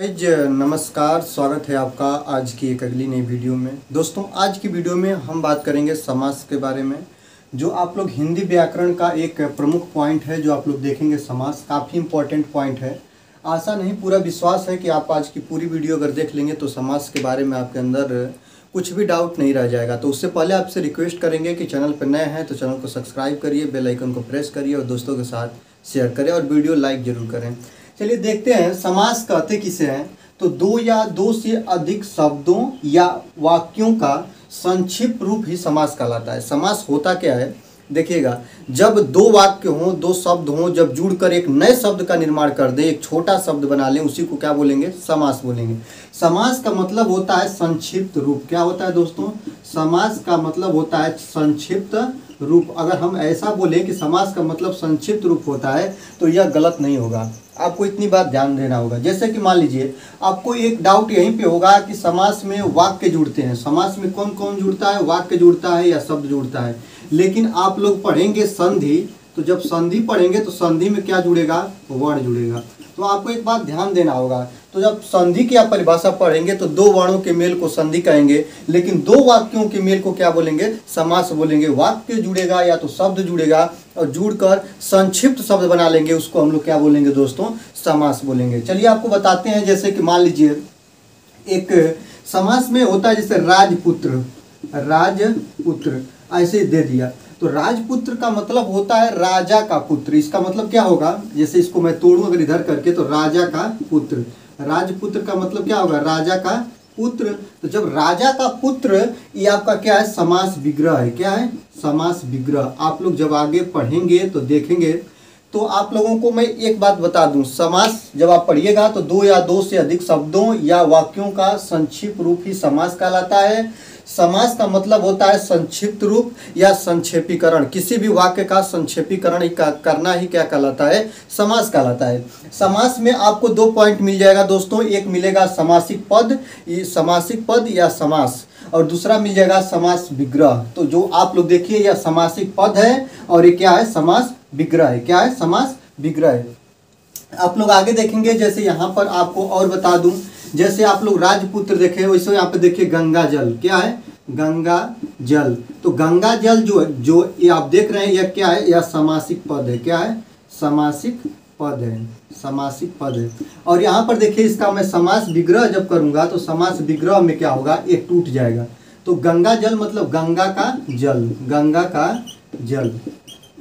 Guys नमस्कार, स्वागत है आपका आज की एक अगली नई वीडियो में। दोस्तों, आज की वीडियो में हम बात करेंगे समास के बारे में, जो आप लोग हिंदी व्याकरण का एक प्रमुख पॉइंट है जो आप लोग देखेंगे। समास काफ़ी इंपॉर्टेंट पॉइंट है। आशा नहीं, पूरा विश्वास है कि आप आज की पूरी वीडियो अगर देख लेंगे तो समास के बारे में आपके अंदर कुछ भी डाउट नहीं रह जाएगा। तो उससे पहले आपसे रिक्वेस्ट करेंगे कि चैनल पर नए हैं तो चैनल को सब्सक्राइब करिए, बेल आइकन को प्रेस करिए और दोस्तों के साथ शेयर करें और वीडियो लाइक जरूर करें। चलिए देखते हैं समास कहते किसे हैं। तो दो या दो से अधिक शब्दों या वाक्यों का संक्षिप्त रूप ही समास कहलाता है। समास होता क्या है, देखिएगा, जब दो वाक्य हों, दो शब्द हों, जब जुड़कर एक नए शब्द का निर्माण कर दें, एक छोटा शब्द बना लें, उसी को क्या बोलेंगे, समास बोलेंगे। समास का मतलब होता है संक्षिप्त रूप। क्या होता है दोस्तों, समास का मतलब होता है संक्षिप्त रूप। अगर हम ऐसा बोलें कि समास का मतलब संक्षिप्त रूप होता है तो यह गलत नहीं होगा। आपको इतनी बात ध्यान देना होगा। जैसे कि मान लीजिए, आपको एक डाउट यहीं पे होगा कि समास में वाक्य जुड़ते हैं। समास में कौन कौन जुड़ता है, वाक्य जुड़ता है या शब्द जुड़ता है। लेकिन आप लोग पढ़ेंगे संधि, तो जब संधि पढ़ेंगे तो संधि में क्या जुड़ेगा, वर्ण जुड़ेगा। तो आपको एक बात ध्यान देना होगा। तो जब संधि की आप परिभाषा पढ़ेंगे तो दो वर्णों के मेल को संधि कहेंगे, लेकिन दो वाक्यों के मेल को क्या बोलेंगे, समास बोलेंगे। वाक्य जुड़ेगा या तो शब्द जुड़ेगा और जुड़कर संक्षिप्त शब्द बना लेंगे, उसको हम लोग क्या बोलेंगे दोस्तों, समास बोलेंगे। चलिए आपको बताते हैं। जैसे कि मान लीजिए, एक समास में होता है जैसे राजपुत्र, राजपुत्र ऐसे दे दिया तो राजपुत्र का मतलब होता है राजा का पुत्र। इसका मतलब क्या होगा, जैसे इसको मैं तोड़ूं अगर इधर करके, तो राजा का पुत्र। राजपुत्र का मतलब क्या होगा, राजा का पुत्र। तो जब राजा का पुत्र, ये आपका क्या है, समास विग्रह है। क्या है, समास विग्रह। आप लोग जब आगे पढ़ेंगे तो देखेंगे। तो आप लोगों को मैं एक बात बता दूं, समास जब आप पढ़िएगा तो दो या दो से अधिक शब्दों या वाक्यों का संक्षिप्त रूप ही समास कहलाता है। समास का मतलब होता है संक्षिप्त रूप या संक्षेपीकरण। किसी भी वाक्य का संक्षेपीकरण करना ही क्या कहलाता है, समास कहलाता है। समास में आपको दो पॉइंट मिल जाएगा दोस्तों। एक मिलेगा समासिक पद, ये समासिक पद या समास, और दूसरा मिल जाएगा समास विग्रह। तो जो आप लोग देखिए, यह समासिक पद है और ये क्या है, समास विग्रह है। क्या है, समास विग्रह है। आप लोग आगे देखेंगे। जैसे यहाँ पर आपको और बता दूं, जैसे आप लोग राजपुत्र देखे, वैसे यहाँ पे देखिए गंगा जल। क्या है, गंगा जल। तो गंगा जल जो ये आप देख रहे हैं, यह क्या है, यह समासिक पद है। क्या है, समासिक पद है, समासिक पद है। और यहाँ पर देखिए, इसका मैं समास विग्रह जब करूंगा तो समास विग्रह में क्या होगा, ये टूट जाएगा। तो गंगा जल मतलब गंगा का जल, गंगा का जल,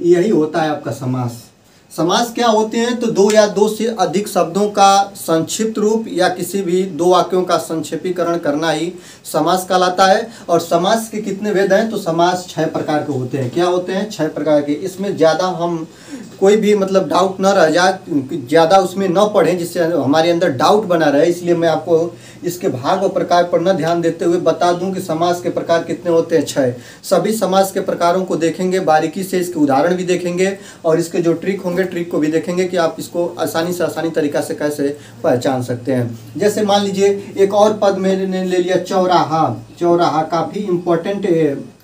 यही होता है आपका समास। समास क्या होते हैं, तो दो या दो से अधिक शब्दों का संक्षिप्त रूप या किसी भी दो वाक्यों का संक्षेपीकरण करना ही समास कहलाता है। और समास के कितने भेद हैं, तो समास 6 प्रकार के होते हैं। क्या होते हैं, 6 प्रकार के। इसमें ज़्यादा हम कोई भी मतलब डाउट न रह जाए, ज़्यादा उसमें न पढ़ें जिससे हमारे अंदर डाउट बना रहे, इसलिए मैं आपको इसके भाग और प्रकार पर न ध्यान देते हुए बता दूं कि समास के प्रकार कितने होते हैं, 6। सभी समास के प्रकारों को देखेंगे बारीकी से, इसके उदाहरण भी देखेंगे और इसके जो ट्रिक होंगे, ट्रिक को भी देखेंगे कि आप इसको आसानी से आसानी तरीका से कैसे पहचान सकते हैं। जैसे मान लीजिए, एक और पद मैंने ले लिया, चौराहा। चौराहा काफ़ी इंपॉर्टेंट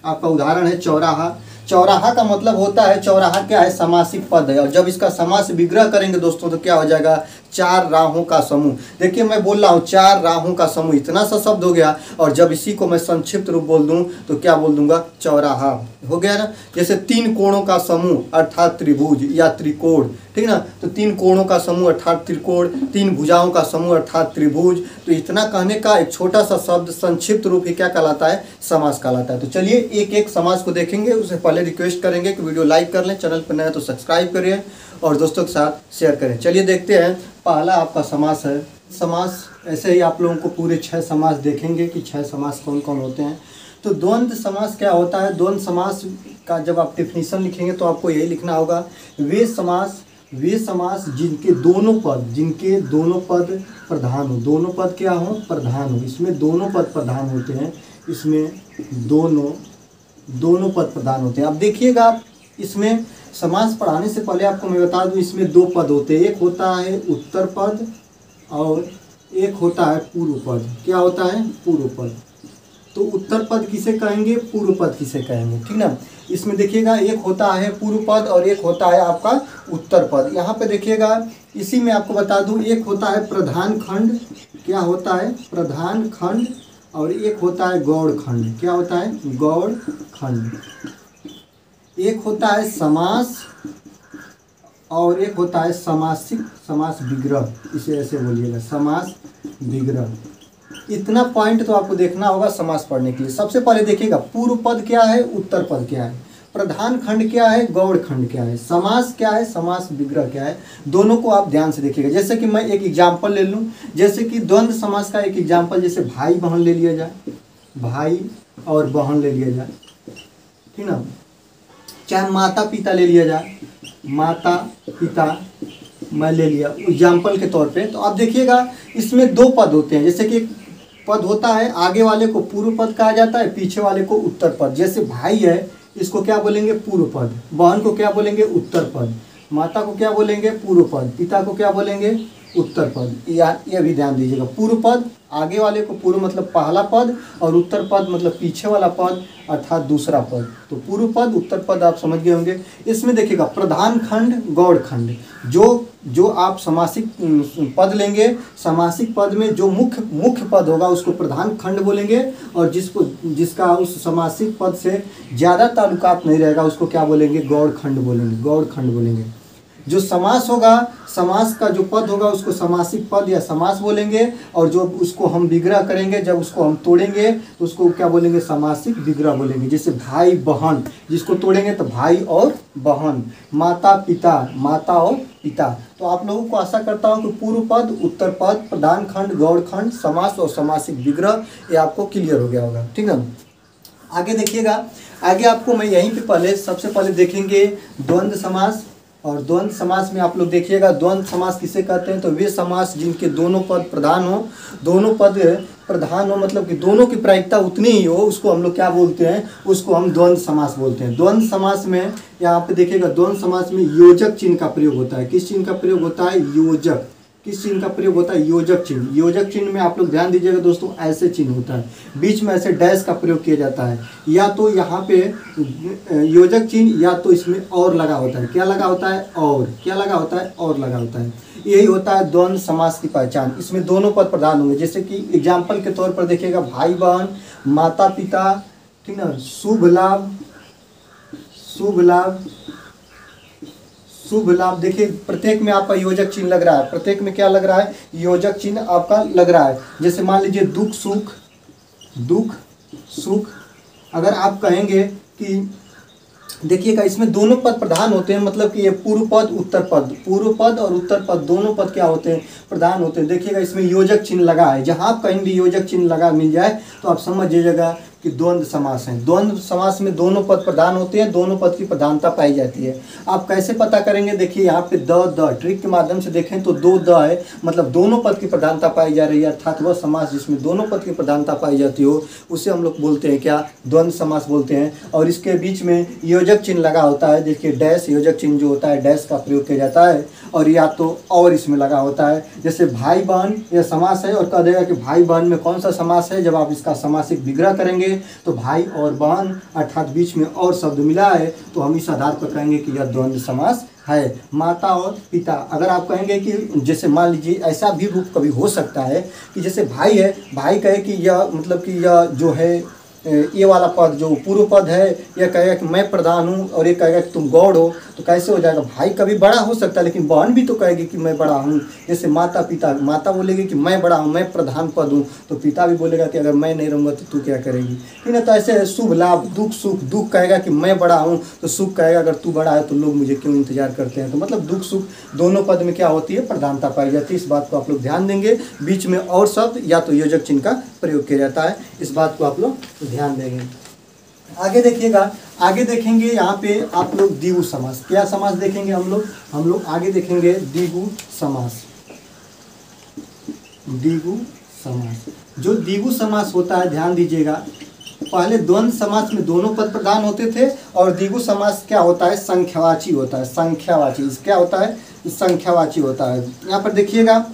आपका उदाहरण है, चौराहा। चौराहा का मतलब होता है, चौराहा क्या है, समासिक पद है। और जब इसका समास विग्रह करेंगे दोस्तों तो क्या हो जाएगा, 4 राहों का समूह। देखिए मैं बोल रहा हूँ 4 राहों का समूह, इतना सा शब्द हो गया। और जब इसी को मैं संक्षिप्त रूप बोल दूं तो क्या बोल दूंगा, चौराहा। हो गया ना। जैसे 3 कोणों का समूह अर्थात त्रिभुज या त्रिकोण, ठीक ना। तो 3 कोणों का समूह अर्थात त्रिकोण, 3 भुजाओं का समूह अर्थात त्रिभुज। तो इतना कहने का एक छोटा सा शब्द संक्षिप्त रूप ही क्या कहलाता है, समास कहलाता है। तो चलिए एक एक समास को देखेंगे। उससे पहले रिक्वेस्ट करेंगे कि वीडियो लाइक कर लें, चैनल पर नया तो सब्सक्राइब करिए और दोस्तों के साथ शेयर करें। चलिए देखते हैं। पहला आपका समास है, समास ऐसे ही आप लोगों को पूरे 6 समास देखेंगे कि 6 समास कौन कौन होते हैं। तो द्वंद्व समास क्या होता है, द्वंद्व समास का जब आप डेफिनेशन लिखेंगे तो आपको यही लिखना होगा, वे समास जिनके दोनों पद प्रधान हो। दोनों पद क्या हो, प्रधान हो। इसमें दोनों पद प्रधान होते हैं, इसमें दोनों पद प्रधान होते हैं। अब देखिएगा, इसमें समास पढ़ाने से पहले आपको मैं बता दूं, इसमें 2 पद होते हैं। एक होता है उत्तर पद और एक होता है पूर्व पद। क्या होता है, पूर्व पद। तो उत्तर पद किसे कहेंगे, पूर्व पद किसे कहेंगे, ठीक ना। इसमें देखिएगा, एक होता है पूर्व पद और एक होता है आपका उत्तर पद। यहाँ पे देखिएगा, इसी में आपको बता दूं, एक होता है प्रधान खंड, क्या होता है प्रधान खंड, और एक होता है गौड़ खंड। क्या होता है गौड़ खंड। एक होता है समास और एक होता है समासिक, समास विग्रह, इसे ऐसे बोलिएगा समास विग्रह। इतना पॉइंट तो आपको देखना होगा समास पढ़ने के लिए। सबसे पहले देखिएगा, पूर्व पद क्या है, उत्तर पद क्या है, प्रधान खंड क्या है, गौड़ खंड क्या है, समास क्या है, समास विग्रह क्या है, दोनों को आप ध्यान से देखिएगा। जैसे कि मैं एक एग्जाम्पल ले लूँ, जैसे कि द्वंद्व समास का एक एग्जाम्पल, जैसे भाई बहन ले लिया जाए, भाई और बहन ले लिया जाए, ठीक ना, चाहे माता पिता ले लिया जाए, माता पिता मैं ले लिया एग्जाम्पल के तौर पे। तो आप देखिएगा, इसमें दो पद होते हैं। जैसे कि एक पद होता है, आगे वाले को पूर्व पद कहा जाता है, पीछे वाले को उत्तर पद। जैसे भाई है, इसको क्या बोलेंगे पूर्व पद, बहन को क्या बोलेंगे उत्तर पद, माता को क्या बोलेंगे पूर्व पद, पिता को क्या बोलेंगे उत्तर पद। यह भी ध्यान दीजिएगा, पूर्व पद आगे वाले को पूर्व मतलब पहला पद, और उत्तर पद मतलब पीछे वाला पद अर्थात दूसरा पद। तो पूर्व पद उत्तर पद आप समझ गए होंगे। इसमें देखिएगा, प्रधान खंड गौड़ खंड, जो आप समासिक पद लेंगे, समासिक पद में जो मुख्य पद होगा उसको प्रधान खंड बोलेंगे, और जिसका उस समासिक पद से ज़्यादा ताल्लुकात नहीं रहेगा उसको क्या बोलेंगे गौड़ खंड बोलेंगे, गौड़ खंड बोलेंगे। जो समास होगा, समास का जो पद होगा उसको समासिक पद या समास बोलेंगे, और जो उसको हम विग्रह करेंगे, जब उसको हम तोड़ेंगे तो उसको क्या बोलेंगे समासिक विग्रह बोलेंगे। जैसे भाई बहन, जिसको तोड़ेंगे तो भाई और बहन, माता पिता, माता और पिता। तो आप लोगों को आशा करता हूँ कि पूर्व पद, उत्तर पद, प्रधान खंड, गौड़ खंड, समास और समासिक विग्रह ये आपको क्लियर हो गया होगा, ठीक है। आगे देखिएगा, आगे आपको मैं यहीं पे सबसे पहले देखेंगे द्वंद्व समास। और द्वंद्व समास में आप लोग देखिएगा, द्वंद्व समास किसे कहते हैं, तो वे समास जिनके दोनों पद प्रधान हो, दोनों पद प्रधान हो मतलब कि दोनों की प्रायिकता उतनी ही हो, उसको हम लोग क्या बोलते हैं, उसको हम द्वंद्व समास बोलते हैं। द्वंद्व समास में यहाँ पे देखिएगा, द्वंद्व समास में योजक चिन्ह का प्रयोग होता है। किस चिन्ह का प्रयोग होता है, योजक। किस चिन्ह का प्रयोग होता है, योजक चिन्ह। योजक चिन्ह में आप लोग ध्यान दीजिएगा दोस्तों, ऐसे चिन्ह होता है, बीच में ऐसे डैश का प्रयोग किया जाता है, या तो यहाँ पे योजक चिन्ह, या तो इसमें और लगा होता है। क्या लगा होता है, और। क्या लगा होता है, और लगा होता है। यही होता है द्वंद्व समास की पहचान। इसमें दोनों पद प्रधान होंगे। जैसे कि एग्जाम्पल के तौर पर देखिएगा, भाई बहन, माता पिता, ठीक ना, शुभ लाभ, शुभ लाभ, शुभ लाभ। देखिए प्रत्येक में आपका योजक चिन्ह लग रहा है, प्रत्येक में क्या लग रहा है, योजक चिन्ह आपका लग रहा है। जैसे मान लीजिए दुख सुख, दुख सुख। अगर आप कहेंगे कि देखिएगा, इसमें दोनों पद प्रधान होते हैं, मतलब कि ये पूर्व पद उत्तर पद, पूर्व पद और उत्तर पद दोनों पद क्या होते हैं, प्रधान होते हैं। देखिएगा इसमें योजक चिन्ह लगा है, जहाँ आप कहीं भी योजक चिन्ह लगा मिल जाए तो आप समझ लीजिएगा कि द्वंद्व समास है। द्वंद्व समास में दोनों पद प्रधान होते हैं, दोनों पद की प्रधानता पाई जाती है। आप कैसे पता करेंगे, देखिए यहाँ पे द ट्रिक के माध्यम से देखें तो दो द है, मतलब दोनों पद की प्रधानता पाई जा रही है, अर्थात वह समास जिसमें दोनों पद की प्रधानता पाई जाती हो उसे हम लोग बोलते हैं क्या, द्वंद्व समास बोलते हैं। और इसके बीच में योजक चिन्ह लगा होता है। देखिए डैश, योजक चिन्ह जो होता है डैश का प्रयोग किया जाता है, और या तो और इसमें लगा होता है। जैसे भाई बहन यह समास है, और कह देगा कि भाई बहन में कौन सा समास है, जब आप इसका समासिक विग्रह करेंगे तो भाई और बहन अर्थात बीच में और शब्द मिला है, तो हम इस आधार पर कहेंगे कि यह द्वंद्व समास है। माता और पिता, अगर आप कहेंगे कि जैसे मान लीजिए ऐसा भी रूप कभी हो सकता है कि जैसे भाई है, भाई कहे कि यह मतलब कि यह जो है ये वाला पद जो पूर्व पद है, यह कहेगा कि मैं प्रधान हूँ, और ये कहेगा कि तुम गौड़ हो, तो कैसे हो जाएगा, भाई कभी बड़ा हो सकता है लेकिन बहन भी तो कहेगी कि मैं बड़ा हूँ। जैसे माता पिता, माता बोलेगी कि मैं बड़ा हूँ, मैं प्रधान पद हूँ, तो पिता भी बोलेगा कि अगर मैं नहीं रहूँगा तो तू क्या करेगी, ठीक है। तो ऐसे शुभ लाभ, दुख सुख, दुख कहेगा कि मैं बड़ा हूँ, तो सुख कहेगा अगर तू बड़ा है तो लोग मुझे क्यों इंतजार करते हैं। तो मतलब दुख सुख दोनों पद में क्या होती है, प्रधानता पाई जाती है। इस बात को आप लोग ध्यान देंगे। बीच में और शब्द या तो योजक चिन्ह का प्रयोग किया जाता है, इस बात को आप लोग ध्यान देंगे। आगे देखिएगा, आगे देखेंगे यहाँ पे आप लोग द्विगु समास। क्या समास देखेंगे हम लोग आगे देखेंगे द्विगु समास। द्विगु समास, जो द्विगु समास होता है ध्यान दीजिएगा, पहले द्वंद्व समास में दोनों पद प्रधान होते थे, और द्विगु समास क्या होता है, संख्यावाची होता है। संख्यावाची क्या होता है, संख्यावाची होता है। यहाँ पर देखिएगा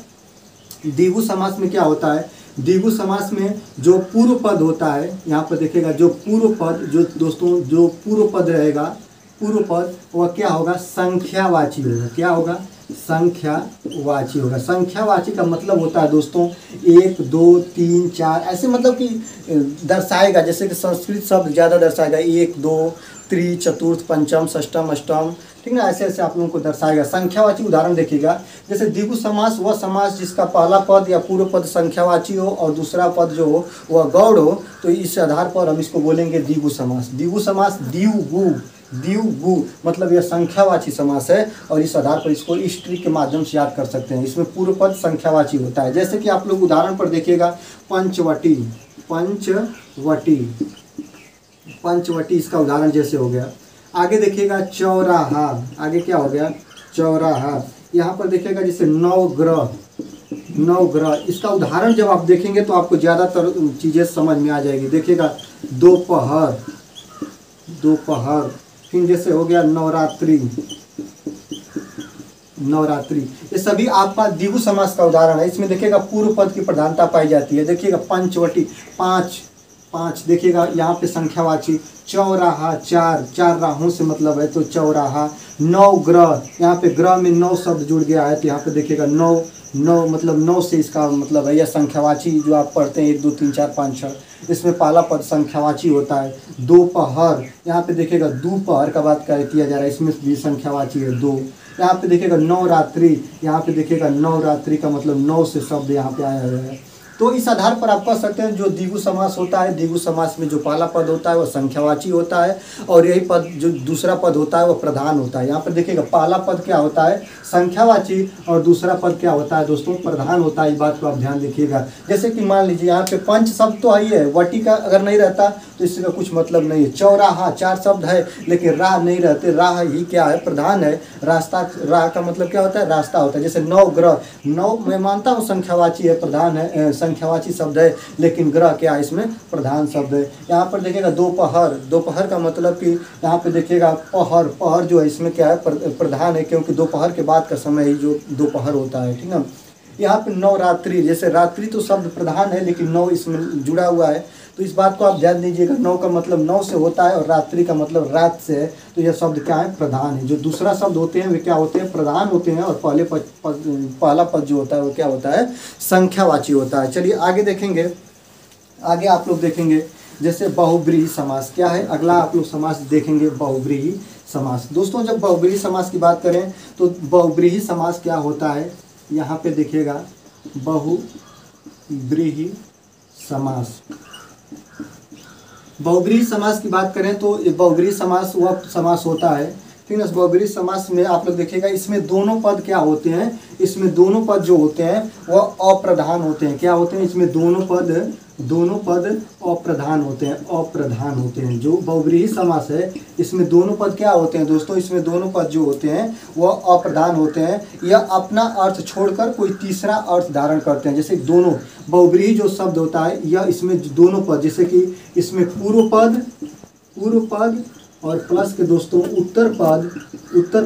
द्विगु समास में क्या होता है, द्विगु समास में जो पूर्व पद होता है, यहाँ पर देखिएगा जो पूर्व पद, जो दोस्तों जो पूर्व पद रहेगा, पूर्व पद वह क्या होगा, संख्यावाची होगा। क्या होगा, संख्यावाची होगा। संख्यावाची का मतलब होता है दोस्तों 1 2 3 4 ऐसे, मतलब कि दर्शाएगा, जैसे कि संस्कृत शब्द ज़्यादा दर्शाएगा 1 2 त्रि चतुर्थ पंचम षष्टम अष्टम, ठीक ना, ऐसे ऐसे आप लोगों को दर्शाएगा। संख्यावाची उदाहरण देखिएगा, जैसे द्विगु समास वह समास जिसका पहला पद या पूर्व पद संख्यावाची हो और दूसरा पद जो हो वह गौड़ हो, तो इस आधार पर हम इसको बोलेंगे द्विगु समास। द्विगु समास द्विगु मतलब यह संख्यावाची समास है, और इस आधार पर इसको इस ट्रिक के माध्यम से याद कर सकते हैं। इसमें पूर्व पद संख्यावाची होता है। जैसे कि आप लोग उदाहरण पर देखिएगा, पंचवटी, पंचवटी, पंचवटी इसका उदाहरण जैसे हो गया। आगे देखिएगा चौराहा, आगे क्या हो गया, चौराहा। यहाँ पर देखिएगा जैसे नवग्रह, नवग्रह इसका उदाहरण जब आप देखेंगे तो आपको ज़्यादातर चीज़ें समझ में आ जाएगी। देखिएगा दोपहर, दोपहर। फिर जैसे हो गया नवरात्रि, नवरात्रि। ये सभी आपका द्विगु समास का उदाहरण है। इसमें देखिएगा पूर्व पद की प्रधानता पाई जाती है। देखिएगा पंचवटी, पाँच, पाँच देखिएगा यहाँ पे संख्यावाची। चौराहा, चार, चार राहों से मतलब है तो चौराहा। नवग्रह, यहाँ पे ग्रह में 9 शब्द जुड़ गया है तो यहाँ पे देखिएगा 9, 9 मतलब 9 से इसका मतलब है। यह संख्यावाची जो आप पढ़ते हैं 1 2 3 4 5 6, इसमें पहला पद संख्यावाची होता है। दोपहर, यहाँ पे देखिएगा दोपहर का बात किया जा रहा है, इसमें भी संख्यावाची है 2। यहाँ पे देखिएगा नवरात्रि, यहाँ पे देखिएगा नवरात्रि का मतलब 9 से शब्द यहाँ पे आया हुआ है। तो इस आधार पर आप कह सकते हैं जो द्विगु समास होता है, द्विगु समास में जो पहला पद होता है वह संख्यावाची होता है, और यही पद जो दूसरा पद होता है वह प्रधान होता है। यहाँ पर देखिएगा पहला पद क्या होता है, संख्यावाची, और दूसरा पद क्या होता है दोस्तों, प्रधान होता है। इस बात को आप ध्यान रखिएगा। जैसे कि मान लीजिए यहाँ पे पंच शब्द तो है ही है, वटी का अगर नहीं रहता तो इसका कुछ मतलब नहीं है। चौराहा 4 शब्द है लेकिन राह नहीं रहते, राह ही क्या है, प्रधान है। रास्ता, राह का मतलब क्या होता है, रास्ता होता है। जैसे नवग्रह, नौ मैं मानता हूँ संख्यावाची है, प्रधान है, संख्यावाची शब्द है, लेकिन ग्रह क्या है, इसमें प्रधान शब्द है। यहाँ पर देखिएगा दोपहर, दोपहर का मतलब कि यहाँ पे देखिएगा पहर, पहर जो है इसमें क्या है, प्रधान है, क्योंकि दोपहर के बाद का समय ही जो दोपहर होता है, ठीक ना। यहाँ पे नवरात्रि, जैसे रात्रि तो शब्द प्रधान है लेकिन 9 इसमें जुड़ा हुआ है, तो इस बात को आप ध्यान दीजिएगा। 9 का मतलब 9 से होता है और रात्रि का मतलब रात से है, तो यह शब्द क्या है, प्रधान है। जो दूसरा शब्द होते हैं वे क्या होते हैं, प्रधान होते हैं, और पहला पद जो होता है वो क्या होता है, संख्यावाची होता है। चलिए आगे देखेंगे, आगे आप लोग देखेंगे जैसे बहुब्रीहि समास क्या है। अगला आप लोग समास देखेंगे बहुब्रीहि समास। दोस्तों जब बहुब्रीहि समास की बात करें तो बहुब्रीहि समास क्या होता है, यहाँ पे देखिएगा बहुब्रीहि समास। बहुब्रीहि समास की बात करें तो बहुब्रीहि समास वह समास होता है, ठीक है। बहुब्रीहि समास में आप लोग देखिएगा इसमें दोनों पद क्या होते हैं, इसमें दोनों पद जो होते हैं वह अप्रधान होते हैं। क्या होते हैं, इसमें दोनों पद अप्रधान होते हैं, अप्रधान होते हैं। जो बहुब्रीहि समास है इसमें दोनों पद क्या होते हैं दोस्तों, इसमें दोनों पद जो होते हैं वह अप्रधान होते हैं। यह अपना अर्थ छोड़कर कोई तीसरा अर्थ धारण करते हैं। जैसे दोनों बहुब्रीहि जो शब्द होता है यह इसमें दोनों पद, जैसे कि इसमें पूर्व पद और प्लस के दोस्तों उत्तर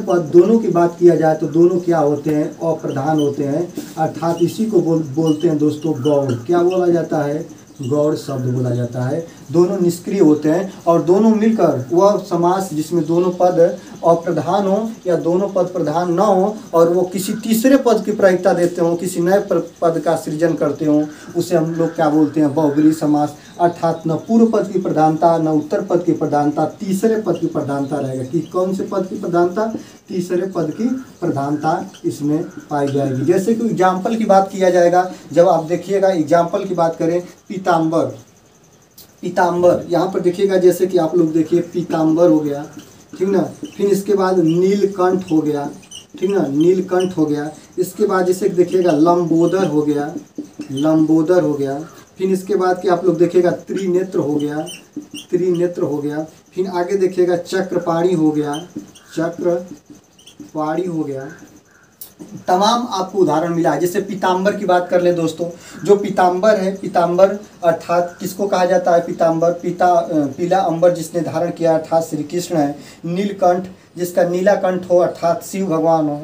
पद दोनों की बात किया जाए तो दोनों क्या होते हैं, अप्रधान होते हैं। अर्थात इसी को बोलते हैं दोस्तों गौड़। क्या बोला जाता है, गौड़ शब्द बोला जाता है। दोनों निष्क्रिय होते हैं और दोनों मिलकर वह समास जिसमें दोनों पद अप्रधान हो या दोनों पद प्रधान न हो और वो किसी तीसरे पद की प्रायिकता देते हो, किसी नए पद का सृजन करते हो, उसे हम लोग क्या बोलते हैं, बहुब्रीहि समास। अर्थात न पूर्व पद की प्रधानता न उत्तर पद की प्रधानता, तीसरे पद की प्रधानता रहेगा। कि कौन से पद की प्रधानता, तीसरे पद की प्रधानता इसमें पाई जाएगी। जैसे कि एग्जाम्पल की बात किया जाएगा, जब आप देखिएगा एग्जाम्पल की बात करें, पीताम्बर, पीताम्बर यहाँ पर देखिएगा जैसे कि आप लोग देखिए पीताम्बर हो गया, ठीक ना। फिर इसके बाद नीलकंठ हो गया, ठीक ना, नीलकंठ हो गया। इसके बाद जैसे देखिएगा लंबोदर हो गया, लंबोदर हो गया। फिर इसके बाद कि आप लोग देखिएगा त्रिनेत्र हो गया, त्रिनेत्र हो गया। फिर आगे देखिएगा चक्रपाणी हो गया, चक्रपाणी हो गया। तमाम आपको उदाहरण मिला है। जैसे पीताम्बर की बात कर ले दोस्तों, जो पीताम्बर है, पीताम्बर अर्थात किसको कहा जाता है? पीताम्बर, पीला अंबर जिसने धारण किया अर्थात श्री कृष्ण है। नीलकंठ जिसका नीला कंठ हो अर्थात शिव भगवान हो।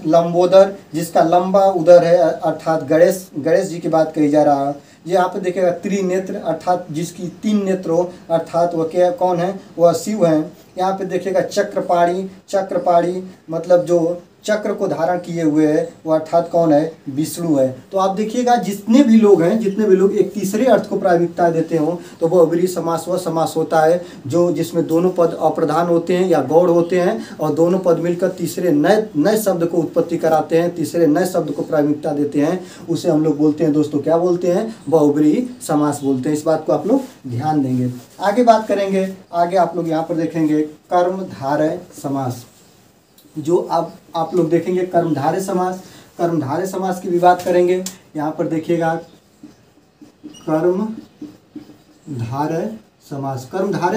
लंबोदर जिसका लंबा उदर है अर्थात गणेश जी की बात कही जा रहा है। ये यहाँ पे देखिएगा त्रिनेत्र अर्थात जिसकी 3 नेत्र हो अर्थात वह क्या कौन है? वह शिव है। यहाँ पे देखिएगा चक्रपाणी मतलब जो चक्र को धारण किए हुए है वो अर्थात कौन है? विष्णु है। तो आप देखिएगा जितने भी लोग एक तीसरे अर्थ को प्राथमिकता देते हो तो वो अव्ययी समास वह समास होता है जो जिसमें दोनों पद अप्रधान होते हैं या गौड़ होते हैं और दोनों पद मिलकर तीसरे नए शब्द को उत्पत्ति कराते हैं, तीसरे नए शब्द को प्राथमिकता देते हैं। उसे हम लोग बोलते हैं दोस्तों, क्या बोलते हैं? बहुब्रीहि समास बोलते हैं। इस बात को आप लोग ध्यान देंगे। आगे बात करेंगे, आगे आप लोग यहाँ पर देखेंगे कर्मधारय समास। जो अब आप लोग देखेंगे कर्मधारय समास की भी बात करेंगे। यहाँ पर देखिएगा कर्मधारय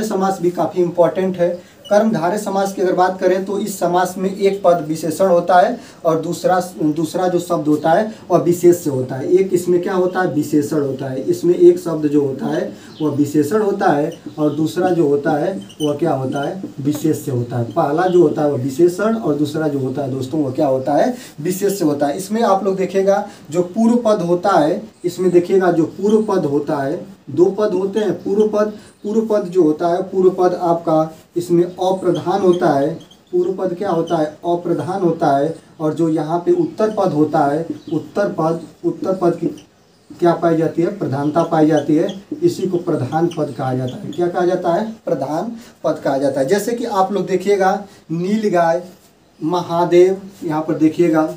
समास भी काफ़ी इम्पोर्टेंट है। कर्मधारय समास की अगर बात करें तो इस समास में एक पद विशेषण होता है और दूसरा जो शब्द होता है वह विशेष से होता है। एक इसमें क्या होता है? विशेषण होता है। इसमें एक शब्द जो होता है वह विशेषण होता है और दूसरा जो होता है वह क्या होता है? विशेष से होता है। पहला जो होता है वह विशेषण और दूसरा जो होता है दोस्तों वह क्या होता है? विशेष से होता है। इसमें आप लोग देखिएगा जो पूर्व पद होता है, इसमें देखिएगा जो पूर्व पद होता है, 2 पद होते हैं। पूर्व पद जो होता है, पूर्व पद आपका इसमें अप्रधान होता है। पूर्व पद क्या होता है? अप्रधान होता है। और जो यहाँ पे उत्तर पद होता है, उत्तर पद की क्या पाई जाती है? प्रधानता पाई जाती है। इसी को प्रधान पद कहा जाता है। क्या कहा जाता है? प्रधान पद कहा जाता है। जैसे कि आप लोग देखिएगा नीलगाय, महादेव, यहाँ पर देखिएगा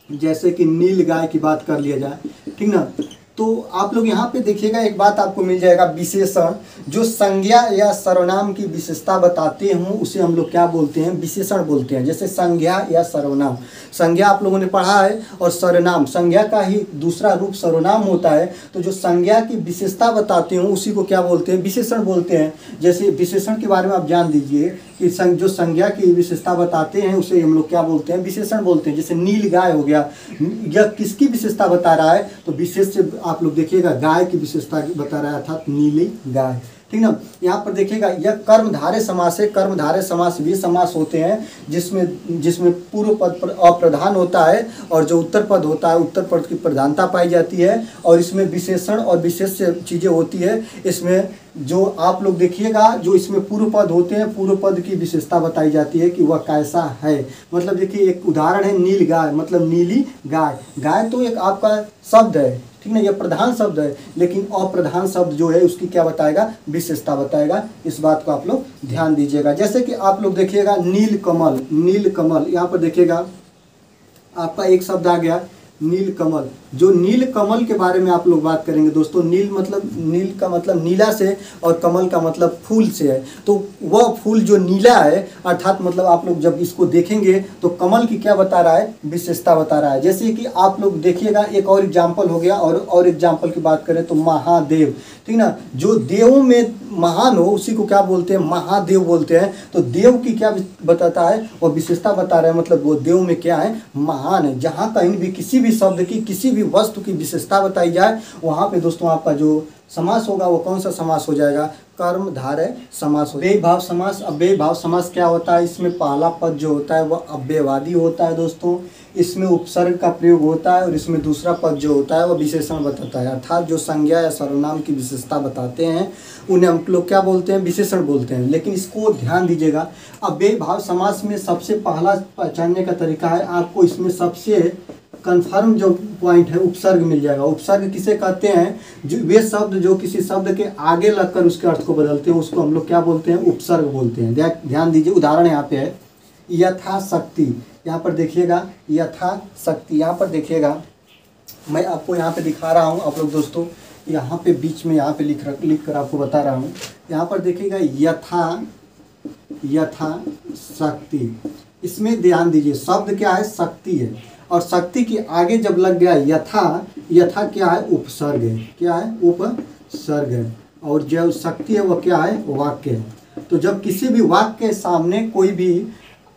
जैसे कि नीलगाय की बात कर लिया जाए, ठीक ना, तो आप लोग यहाँ पे देखिएगा एक बात आपको मिल जाएगा, विशेषण। जो संज्ञा या सर्वनाम की विशेषता बताते हों उसे हम लोग क्या बोलते हैं? विशेषण बोलते हैं। जैसे संज्ञा या सर्वनाम, संज्ञा आप लोगों ने पढ़ा है और सर्वनाम, संज्ञा का ही दूसरा रूप सर्वनाम होता है। तो जो संज्ञा की विशेषता बताते हों उसी को क्या बोलते हैं? विशेषण बोलते हैं। जैसे विशेषण के बारे में आप जान दीजिए कि जो संज्ञा की विशेषता बताते हैं उसे हम लोग क्या बोलते हैं? विशेषण बोलते हैं। जैसे नील गाय हो गया, यह किसकी विशेषता बता रहा है? तो विशेष से आप लोग देखिएगा गाय की विशेषता बता रहा है अर्थात नीली गाय, ठीक ना। यहाँ पर देखिएगा यह कर्मधारय समास है। कर्मधारय समास वे समास होते हैं जिसमें पूर्व पद पर अप्रधान होता है और जो उत्तर पद होता है उत्तर पद की प्रधानता पाई जाती है और इसमें विशेषण और विशेष चीज़ें होती है। इसमें जो आप लोग देखिएगा जो इसमें पूर्व पद होते हैं, पूर्व पद की विशेषता बताई जाती है कि वह कैसा है। मतलब देखिए एक उदाहरण है नील गाय, मतलब नीली गाय। गाय तो एक आपका शब्द है, ठीक ना, यह प्रधान शब्द है, लेकिन अप्रधान शब्द जो है उसकी क्या बताएगा? विशेषता बताएगा। इस बात को आप लोग ध्यान दीजिएगा। जैसे कि आप लोग देखिएगा नीलकमल, यहाँ पर देखिएगा आपका एक शब्द आ गया नीलकमल। जो नीलकमल के बारे में आप लोग बात करेंगे दोस्तों, नील का मतलब नीला से और कमल का मतलब फूल से है। तो वह फूल जो नीला है अर्थात मतलब आप लोग जब इसको देखेंगे तो कमल की क्या बता रहा है? विशेषता बता रहा है। जैसे कि आप लोग देखिएगा एक और एग्जाम्पल हो गया और एग्जाम्पल की बात करें तो महादेव, ठीक ना, जो देवों में महान हो उसी को क्या बोलते हैं? महादेव बोलते हैं। तो देव की क्या बताता है? वो विशेषता बता रहा है, मतलब वो देव में क्या है? महान है। जहाँ कहीं भी किसी भी शब्द की किसी भी वस्तु की विशेषता बताई जाए वहाँ पे दोस्तों आपका जो समास होगा वो कौन सा समास हो जाएगा? कर्मधारय समास हो। अव्ययभाव समास, अव्ययभाव समास क्या होता है? इसमें पहला पद जो होता है वह अव्ययवादी होता है दोस्तों। इसमें उपसर्ग का प्रयोग होता है और इसमें दूसरा पद जो होता है वह विशेषण बताता है। अर्थात जो संज्ञा या सर्वनाम की विशेषता बताते हैं उन्हें हम लोग क्या बोलते हैं? विशेषण बोलते हैं। लेकिन इसको ध्यान दीजिएगा, अव्ययभाव समास में सबसे पहला पहचानने का तरीका है, आपको इसमें सबसे कन्फर्म जो पॉइंट है उपसर्ग मिल जाएगा। उपसर्ग किसे कहते हैं? जो वे शब्द जो किसी शब्द के आगे लगकर उसके अर्थ को बदलते हैं उसको हम लोग क्या बोलते हैं? उपसर्ग बोलते हैं। ध्यान दीजिए, उदाहरण यहाँ पे है यथाशक्ति। यहाँ पर देखिएगा यथाशक्ति, यहाँ पर देखिएगा मैं आपको यहाँ पे दिखा रहा हूँ। आप लोग दोस्तों यहाँ पे बीच में यहाँ पे लिख कर आपको बता रहा हूँ। यहाँ पर देखिएगा यथाशक्ति। इसमें ध्यान दीजिए शब्द क्या है? शक्ति है और शक्ति के आगे जब लग गया यथा क्या है? उपसर्ग है। क्या है? उपसर्ग है। और जो शक्ति है वह क्या है? वाक्य है। तो जब किसी भी वाक्य के सामने कोई भी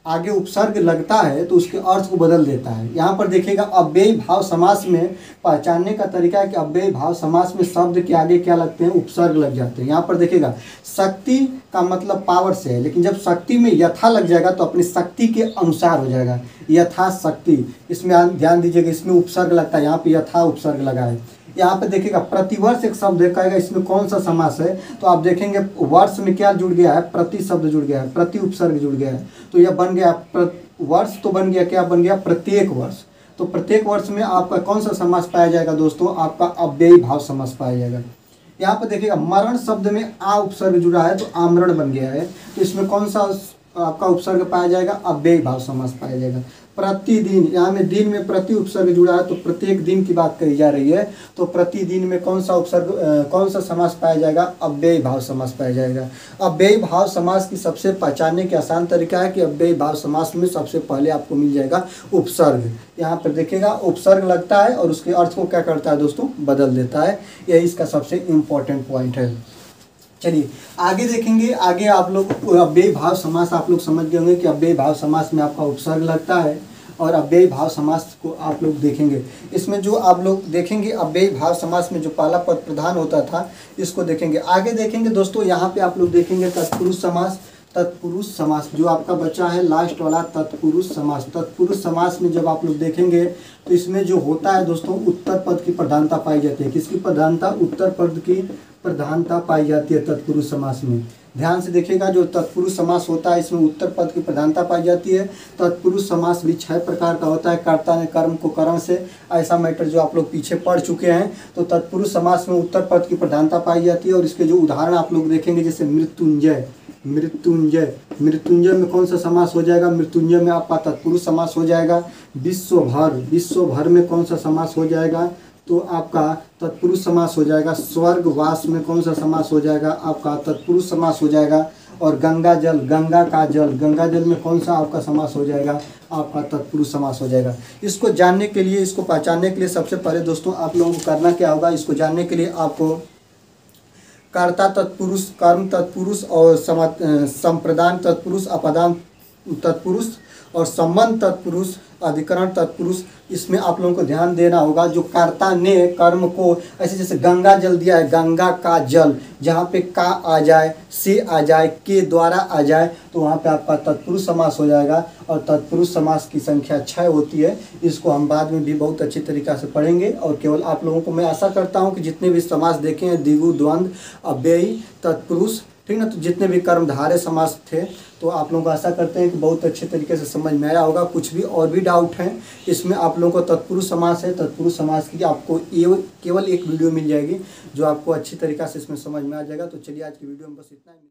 आगे उपसर्ग लगता है तो उसके अर्थ को बदल देता है। यहाँ पर देखिएगा अव्ययी भाव समास में पहचानने का तरीका है कि अव्ययी भाव समास में शब्द के आगे क्या लगते हैं, उपसर्ग लग जाते हैं। यहाँ पर देखिएगा शक्ति का मतलब पावर से है, लेकिन जब शक्ति में यथा लग जाएगा तो अपनी शक्ति के अनुसार हो जाएगा, यथा शक्ति। इसमें ध्यान दीजिएगा, इसमें उपसर्ग लगता है, यहाँ पे यथा उपसर्ग लगा है। यहाँ पे देखिएगा प्रतिवर्ष एक शब्द देखेगा, इसमें कौन सा समास है, तो आप देखेंगे वर्ष में क्या जुड़ गया है, प्रति शब्द जुड़ गया है, प्रति उपसर्ग जुड़ गया है, तो यह बन गया वर्ष, तो बन गया क्या, बन गया प्रत्येक वर्ष। तो प्रत्येक वर्ष में आपका कौन सा समास पाया जाएगा दोस्तों, आपका अव्ययी भाव समास पाया जाएगा। यहाँ पर देखिएगा मरण शब्द में आ उपसर्ग जुड़ा है तो आमरण बन गया है, तो इसमें कौन सा आपका उपसर्ग पाया जाएगा, अव्ययी भाव समास पाया जाएगा। प्रतिदिन, यहाँ में दिन में प्रति उपसर्ग जुड़ा है तो प्रत्येक दिन की बात कही जा रही है, तो प्रतिदिन में कौन सा उपसर्ग कौन सा समास पाया जाएगा, अव्ययी भाव समास पाया जाएगा। अव्ययी भाव समास की सबसे पहचानने के आसान तरीका है कि अव्ययी भाव समास में सबसे पहले आपको मिल जाएगा उपसर्ग। यहाँ पर देखिएगा उपसर्ग लगता है और उसके अर्थ को क्या करता है दोस्तों, बदल देता है। यही इसका सबसे इम्पोर्टेंट पॉइंट है। चलिए आगे देखेंगे। आगे आप लोग अव्ययी भाव समास आप लोग समझ गए होंगे कि अव्ययी भाव समास में आपका उपसर्ग लगता है, और अव्ययी भाव समास को आप लोग देखेंगे। इसमें जो आप लोग देखेंगे अव्ययी भाव समास में जो पहला पद प्रधान होता था, इसको देखेंगे। आगे देखेंगे दोस्तों, यहाँ पे आप लोग देखेंगे तत्पुरुष समास। तत्पुरुष समास जो आपका बचा है लास्ट वाला तत्पुरुष समास। तत्पुरुष समास में जब आप लोग देखेंगे तो इसमें जो होता है दोस्तों, उत्तर पद की प्रधानता पाई जाती है। किसकी प्रधानता, उत्तर पद की प्रधानता पाई जाती है तत्पुरुष समास में। ध्यान से देखिएगा, जो तत्पुरुष समास होता है इसमें उत्तर पद की प्रधानता पाई जाती है। तत्पुरुष समास भी 6 प्रकार का होता है। कर्ता ने कर्म को करण से, ऐसा मैटर जो आप लोग पीछे पढ़ चुके हैं। तो तत्पुरुष समास में उत्तर पद की प्रधानता पाई जाती है, और इसके जो उदाहरण आप लोग देखेंगे, जैसे मृत्युंजय। मृत्युंजय, मृत्युंजय में कौन सा समास हो जाएगा, मृत्युंजय में आपका तत्पुरुष समास हो जाएगा। विश्वभर, विश्वभर में कौन सा समास हो जाएगा, तो आपका तत्पुरुष समास हो जाएगा। स्वर्गवास में कौन सा समास हो जाएगा, आपका तत्पुरुष समास हो जाएगा। और गंगा जल, गंगा का जल, गंगा जल में कौन सा आपका समास हो जाएगा, आपका तत्पुरुष समास हो जाएगा। इसको जानने के लिए, इसको पहचानने के लिए सबसे पहले दोस्तों आप लोगों को करना क्या होगा, इसको जानने के लिए आपको कर्ता तत्पुरुष, कर्म तत्पुरुष और संप्रदान तत्पुरुष, अपदान तत्पुरुष और संबंध तत्पुरुष, अधिकरण तत्पुरुष, इसमें आप लोगों को ध्यान देना होगा। जो कर्ता ने कर्म को, ऐसे जैसे गंगा जल दिया है, गंगा का जल, जहाँ पे का आ जाए, से आ जाए, के द्वारा आ जाए, तो वहाँ पे आपका तत्पुरुष समास हो जाएगा। और तत्पुरुष समास की संख्या 6 होती है। इसको हम बाद में भी बहुत अच्छी तरीक़ा से पढ़ेंगे। और केवल आप लोगों को मैं आशा करता हूँ कि जितने भी समास देखे हैं, द्विगु, द्वंद्व, अव्ययी, तत्पुरुष, ठीक ना, तो जितने भी कर्मधारय समास थे, तो आप लोगों को आशा करते हैं कि बहुत अच्छे तरीके से समझ में आया होगा। कुछ भी और भी डाउट हैं इसमें, आप लोगों को तत्पुरुष समास है, तत्पुरुष समास की आपको केवल एक वीडियो मिल जाएगी जो आपको अच्छी तरीक़ा से इसमें समझ में आ जाएगा। तो चलिए आज की वीडियो में बस इतना ही।